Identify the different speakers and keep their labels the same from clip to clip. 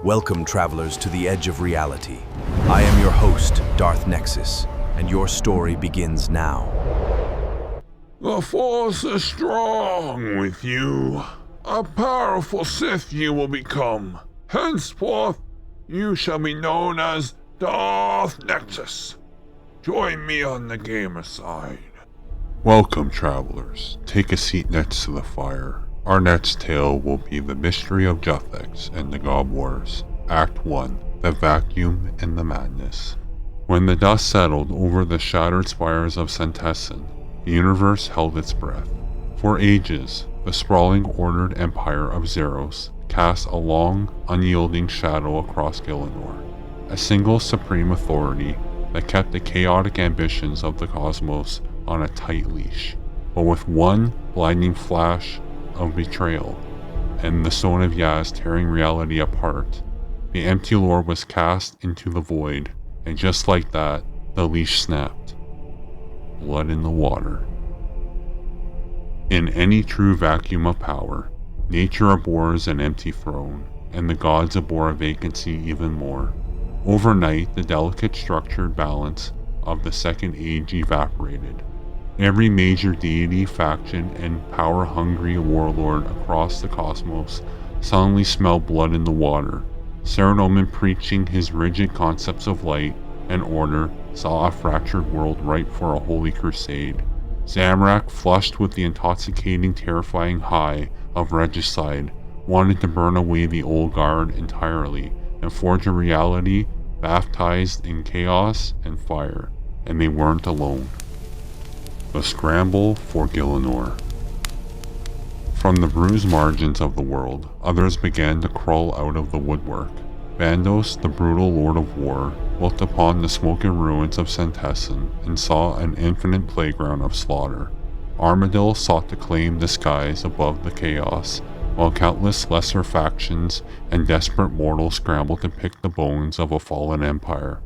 Speaker 1: Welcome, travelers, to the edge of reality. I am your host, Darth Nexus, and your story begins now.
Speaker 2: The Force is strong with you. A powerful Sith you will become. Henceforth, you shall be known as Darth Nexus. Join me on the gamer side. Welcome, travelers. Take a seat next to the fire. Our next tale will be The Mystery of Guthix and the God Wars, Act 1, The Vacuum and the Madness. When the dust settled over the shattered spires of Centessin, the universe held its breath. For ages, the sprawling ordered empire of Zaros cast a long, unyielding shadow across Gielinor, a single supreme authority that kept the chaotic ambitions of the cosmos on a tight leash. But with one blinding flash of betrayal, and the Stone of Yaz tearing reality apart, the empty lore was cast into the void, and just like that, the leash snapped. Blood in the water. In any true vacuum of power, nature abhors an empty throne, and the gods abhor a vacancy even more. Overnight, the delicate structured balance of the Second Age evaporated. Every major deity, faction, and power-hungry warlord across the cosmos suddenly smelled blood in the water. Cernomen, preaching his rigid concepts of light and order, saw a fractured world ripe for a holy crusade. Zamorak, flushed with the intoxicating, terrifying high of regicide, wanted to burn away the old guard entirely and forge a reality baptized in chaos and fire, and they weren't alone. The scramble for Gielinor. From the bruised margins of the world, others began to crawl out of the woodwork. Bandos, the brutal lord of war, looked upon the smoking ruins of Centessin and saw an infinite playground of slaughter. Armadil sought to claim the skies above the chaos, while countless lesser factions and desperate mortals scrambled to pick the bones of a fallen empire.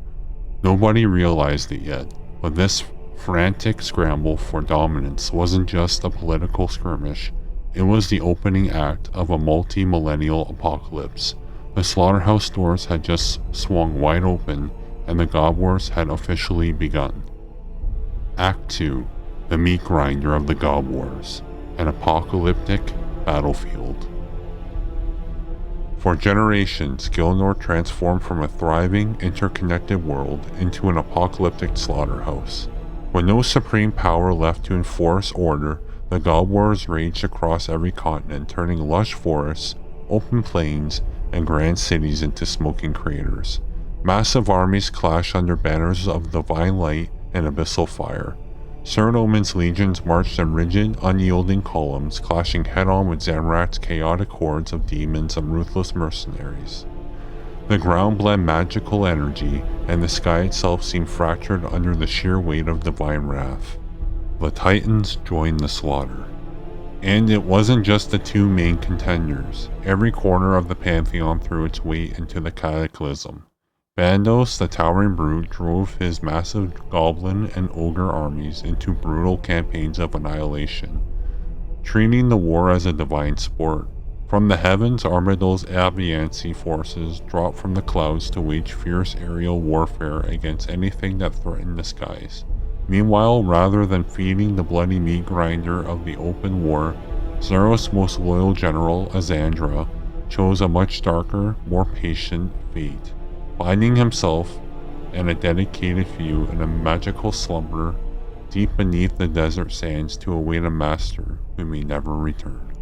Speaker 2: Nobody realized it yet, but this frantic scramble for dominance wasn't just a political skirmish, it was the opening act of a multi-millennial apocalypse. The slaughterhouse doors had just swung wide open, and the God Wars had officially begun. Act 2, The Meat Grinder of the God Wars, an apocalyptic battlefield. For generations, Gielinor transformed from a thriving, interconnected world into an apocalyptic slaughterhouse. With no supreme power left to enforce order, the God Wars raged across every continent, turning lush forests, open plains, and grand cities into smoking craters. Massive armies clashed under banners of divine light and abyssal fire. Cernomen's legions marched in rigid, unyielding columns, clashing head-on with Zamorak's chaotic hordes of demons and ruthless mercenaries. The ground bled magical energy, and the sky itself seemed fractured under the sheer weight of divine wrath. The Titans joined the slaughter. And it wasn't just the two main contenders. Every corner of the pantheon threw its weight into the cataclysm. Bandos, the towering brute, drove his massive goblin and ogre armies into brutal campaigns of annihilation, treating the war as a divine sport. From the heavens, Armadil's Aviancy forces dropped from the clouds to wage fierce aerial warfare against anything that threatened the skies. Meanwhile, rather than feeding the bloody meat grinder of the open war, Zaros' most loyal general, Azzanadra, chose a much darker, more patient fate, finding himself and a dedicated few in a magical slumber deep beneath the desert sands to await a master who may never return.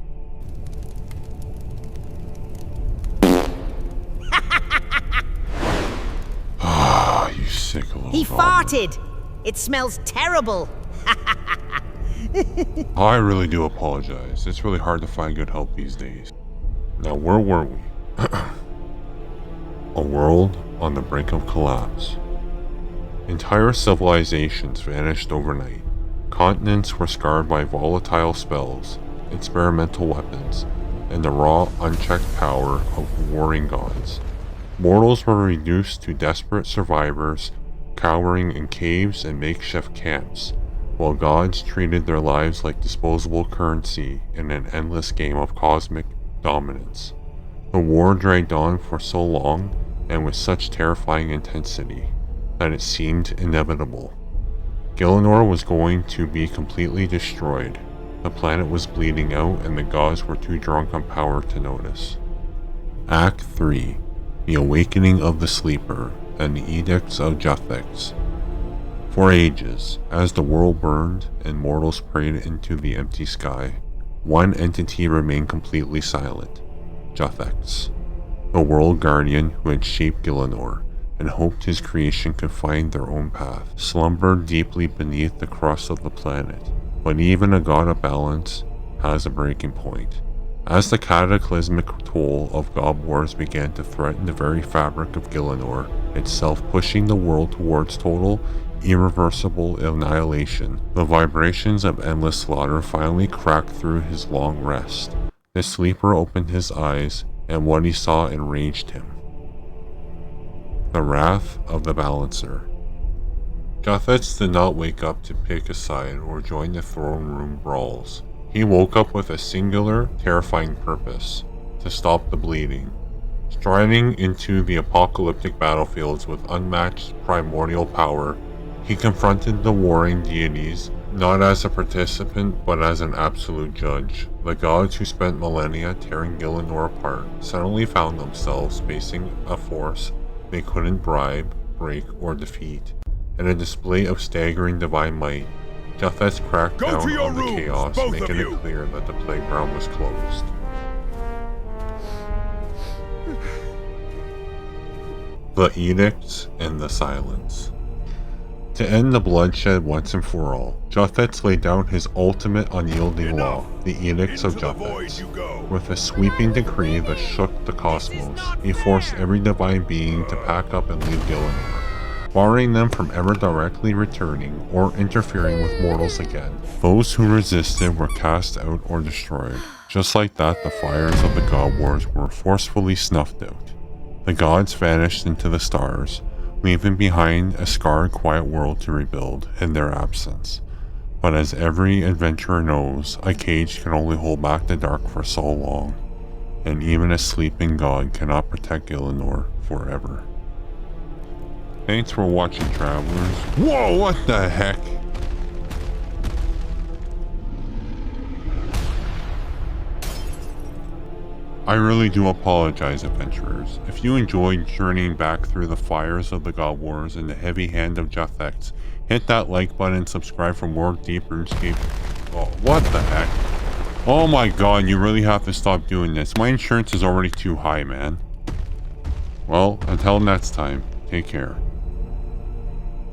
Speaker 2: You sick little
Speaker 3: He
Speaker 2: goblin.
Speaker 3: farted! It smells terrible!
Speaker 2: I really do apologize. It's really hard to find good help these days. Now, where were we? A world on the brink of collapse. Entire civilizations vanished overnight. Continents were scarred by volatile spells, experimental weapons, and the raw, unchecked power of warring gods. Mortals were reduced to desperate survivors, cowering in caves and makeshift camps, while gods treated their lives like disposable currency in an endless game of cosmic dominance. The war dragged on for so long and with such terrifying intensity that it seemed inevitable. Gielinor was going to be completely destroyed. The planet was bleeding out and the gods were too drunk on power to notice. Act 3. The Awakening of the Sleeper and the Edicts of Guthix. For ages, as the world burned and mortals prayed into the empty sky, one entity remained completely silent: Guthix, the world guardian who had shaped Gielinor and hoped his creation could find their own path, slumbered deeply beneath the crust of the planet. But even a god of balance has a breaking point. As the cataclysmic toll of god wars began to threaten the very fabric of Gielinor itself, pushing the world towards total, irreversible annihilation, the vibrations of endless slaughter finally cracked through his long rest. The sleeper opened his eyes, and what he saw enraged him. The Wrath of the Balancer. Guthix did not wake up to pick a side or join the throne room brawls. He woke up with a singular, terrifying purpose: to stop the bleeding. Striding into the apocalyptic battlefields with unmatched primordial power, he confronted the warring deities, not as a participant but as an absolute judge. The gods who spent millennia tearing Gielinor apart suddenly found themselves facing a force they couldn't bribe, break, or defeat. In a display of staggering divine might, Guthix cracked down on the chaos, making it clear that the playground was closed. The Edicts and the Silence. To end the bloodshed once and for all, Guthix laid down his ultimate unyielding law, the Edicts of Guthix. With a sweeping decree that shook the cosmos, he forced every divine being to pack up and leave Gielinor, barring them from ever directly returning or interfering with mortals again. Those who resisted were cast out or destroyed. Just like that, the fires of the God Wars were forcefully snuffed out. The gods vanished into the stars, leaving behind a scarred, quiet world to rebuild in their absence. But as every adventurer knows, a cage can only hold back the dark for so long, and even a sleeping god cannot protect Gielinor forever. Thanks for watching, travelers. Whoa, what the heck? I really do apologize, adventurers. If you enjoyed journeying back through the fires of the God Wars and the heavy hand of Guthix, hit that like button and subscribe for more deep Runescape. Oh, what the heck? Oh my god, you really have to stop doing this. My insurance is already too high, man. Well, until next time, take care.